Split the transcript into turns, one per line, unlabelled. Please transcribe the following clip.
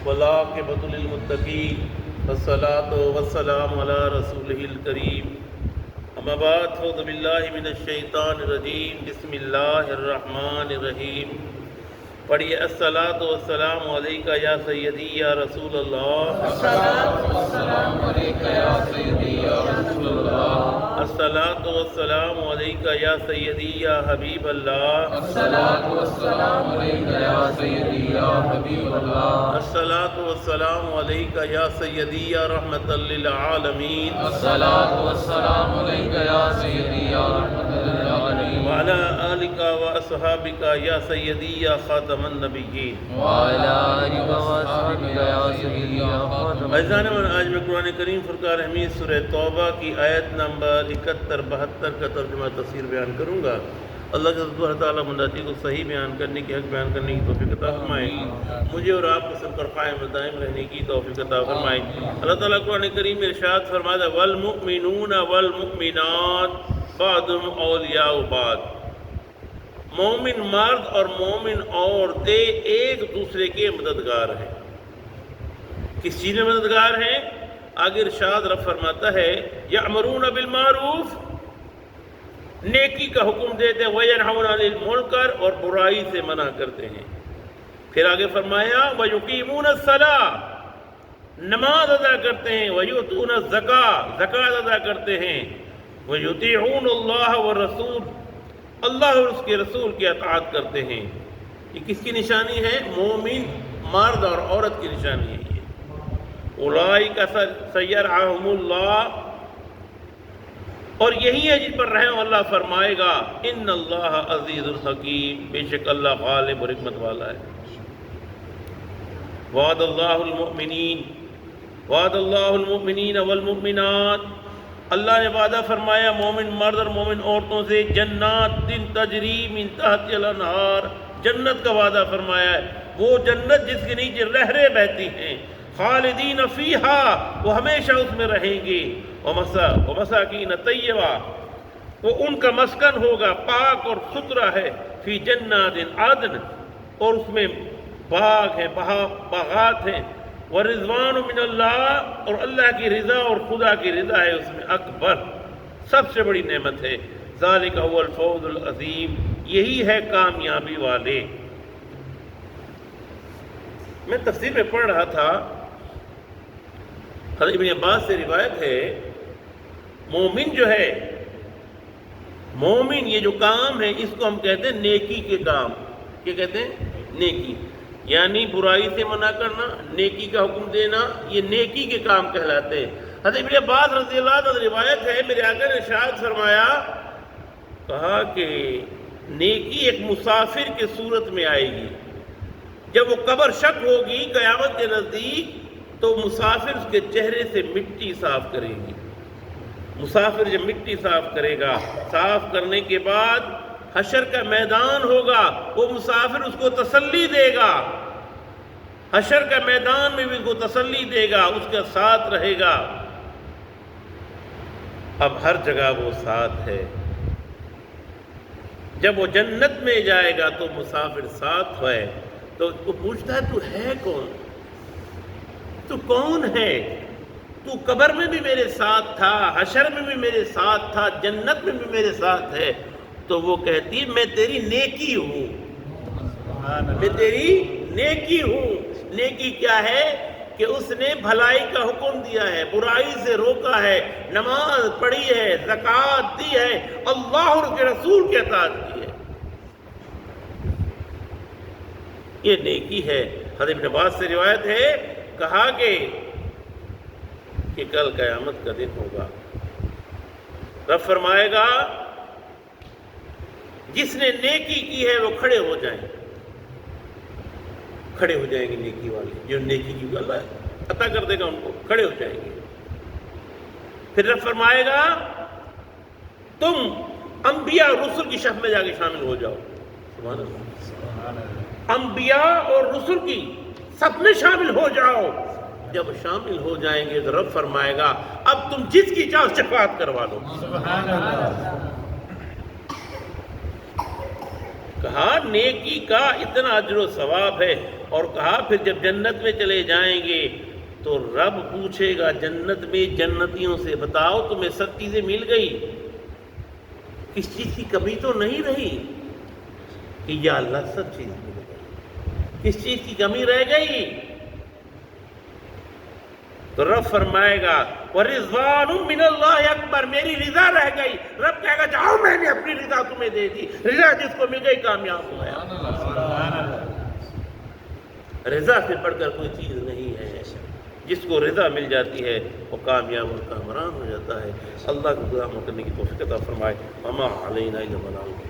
والعاقبۃ للمتقین والصلاۃ والسلام علی رسولہ الکریم اما بعد اعوذ باللہ من الشیطان الرجیم بسم اللہ الرحمن الرحیم پڑھیے الصلاۃ والسلام علیکہ یا سیدی یا رسول اللہ
الصلاۃ والسلام علیکہ یا سیدی یا رسول اللہ
الصلاۃ والسلام علیکہ یا سیدی یا حبیب اللہ
الصلاۃ والسلام علیکہ یا سیدی یا حبیب اللہ
الصلاۃ والسلام علیکہ یا سیدی یا رحمۃ للعالمین
الصلاۃ والسلام علیکہ یا سیدی یا رحمۃ للعالمین
وعلی آلکہ واصحابکہ یا سیدی یا خاتم النبیین
وعلی آلکہ واصحابکہ یا سیدی یا خاتم
عزیزان من، آج میں قرآن کریم فرقان حمید سورہ توبہ کی آیت نمبر 71-72 کا ترجمہ تفسیر بیان کروں گا۔ اللہ کے سبحانہ تعالیٰ منداتی کو صحیح بیان کرنے کی، حق بیان کرنے کی توفیق عطا فرمائے، مجھے اور آپ کو سب پر قائم و دائم رہنے کی توفیق عطا فرمائے۔ اللہ تعالیٰ قرآن کریم میں ارشاد فرماتا ہے والمؤمنون والمؤمنات بعضهم اولیاء بعض، مومن مرد اور مومن عورتیں ایک دوسرے کے مددگار ہیں۔ کس چیز میں مددگار ہیں؟ آگے ارشاد رب فرماتا ہے یأمرون بالمعروف، نیکی کا حکم دیتے ہیں، وینہون عن المنکر، اور برائی سے منع کرتے ہیں۔ پھر آگے فرمایا ویقیمون الصلاۃ، نماز ادا کرتے ہیں، ویؤتون الزکاۃ، زکوٰۃ ادا کرتے ہیں، ویطیعون اللہ والرسول، اللہ اور اس کے رسول کی اطاعت کرتے ہیں۔ یہ کس کی نشانی ہے؟ مومن مرد اور عورت کی نشانی ہے۔ اولئک سیرحم اللہ، اور یہی ہے جن پر رحم اللہ فرمائے گا۔ ان اللہ عزیز الحکیم، بے شک اللہ غالب اور حکمت والا ہے۔ وعد اللہ المؤمنین، وعد اللہ المؤمنین والمؤمنات، اللہ نے وعدہ فرمایا مومن مرد اور مومن عورتوں سے جنات تجری من تحتها الانہار، جنت کا وعدہ فرمایا ہے، وہ جنت جس کے نیچے نہریں بہتی ہیں، خالدین فیہا، وہ ہمیشہ اس میں رہیں گے، ومساکین طیبہ، وہ ان کا مسکن ہوگا، پاک اور ستھرا ہے، فی جنات عدن، اور اس میں باغ ہیں، باغات ہیں، ورضوان من اللہ، اور اللہ کی رضا اور خدا کی رضا ہے اس میں اکبر، سب سے بڑی نعمت ہے۔ ذالک هو الفوز العظیم، یہی ہے کامیابی والے۔ میں تفسیر میں پڑھ رہا تھا، حضرت ابن عباس سے روایت ہے، مومن جو ہے، مومن یہ جو کام ہے اس کو ہم کہتے ہیں نیکی کے کام۔ کیا کہتے ہیں؟ نیکی، یعنی برائی سے منع کرنا، نیکی کا حکم دینا، یہ نیکی کے کام کہلاتے ہیں۔ حضرت ابن عباس رضی اللہ عنہ روایت ہے، میرے آقا نے ارشاد فرمایا، کہا کہ نیکی ایک مسافر کے صورت میں آئے گی، جب وہ قبر شک ہوگی قیامت کے نزدیک تو مسافر اس کے چہرے سے مٹی صاف کرے گی۔ مسافر جب مٹی صاف کرے گا، صاف کرنے کے بعد حشر کا میدان ہوگا، وہ مسافر اس کو تسلی دے گا، حشر کا میدان میں بھی اس کو تسلی دے گا، اس کا ساتھ رہے گا۔ اب ہر جگہ وہ ساتھ ہے، جب وہ جنت میں جائے گا تو مسافر ساتھ ہے، تو اس کو پوچھتا ہے تو ہے کون؟ تو کون ہے؟ تو قبر میں بھی میرے ساتھ تھا، حشر میں بھی میرے ساتھ تھا، جنت میں بھی میرے ساتھ ہے۔ تو وہ کہتی ہے میں تیری نیکی ہوں، میں تیری نیکی ہوں۔ نیکی کیا ہے؟ کہ اس نے بھلائی کا حکم دیا ہے، برائی سے روکا ہے، نماز پڑھی ہے، زکوٰۃ دی ہے، اللہ اور اس کے رسول کی اطاعت کی ہے، یہ نیکی ہے۔ حضرت ابن عباس سے روایت ہے، کہا کہ کل قیامت کا دن ہوگا، رب فرمائے گا جس نے نیکی کی ہے وہ کھڑے ہو جائیں، کھڑے ہو جائیں گے نیکی والے، جو نیکی کی اللہ عطا کر دے گا ان کو، کھڑے ہو جائیں گے۔ پھر رب فرمائے گا تم انبیاء اور رسل کی صف میں جا کے شامل ہو جاؤ، سبحان اللہ، انبیاء اور رسل کی صف میں شامل ہو جاؤ۔ جب شامل ہو جائیں گے تو رب فرمائے گا اب تم جس کی چاہو شفاعت کروا لو، سبحان اللہ۔ کہا نیکی کا اتنا اجر و ثواب ہے، اور کہا پھر جب جنت میں چلے جائیں گے تو رب پوچھے گا جنت میں جنتیوں سے، بتاؤ تمہیں سب چیزیں مل گئی، کس چیز کی کمی تو نہیں رہی؟ کہ یا اللہ سب چیز مل گئی، کس چیز کی کمی رہ گئی؟ تو رب فرمائے گا وَرِضْوَانٌ مِّنَ اللَّهِ اکبر، میری رضا رہ گئی۔ رب کہے گا جاؤ میں نے اپنی رضا تمہیں دے دی، رضا جس کو مل گئی کامیاب ہو گیا۔ رضا سے بڑھ کر کوئی چیز نہیں ہے، جس کو رضا مل جاتی ہے وہ کامیاب اور کامران ہو جاتا ہے۔ اللہ کو غلام کرنے کی توفیق عطا فرمائے۔ وما علینا الا البلاغ۔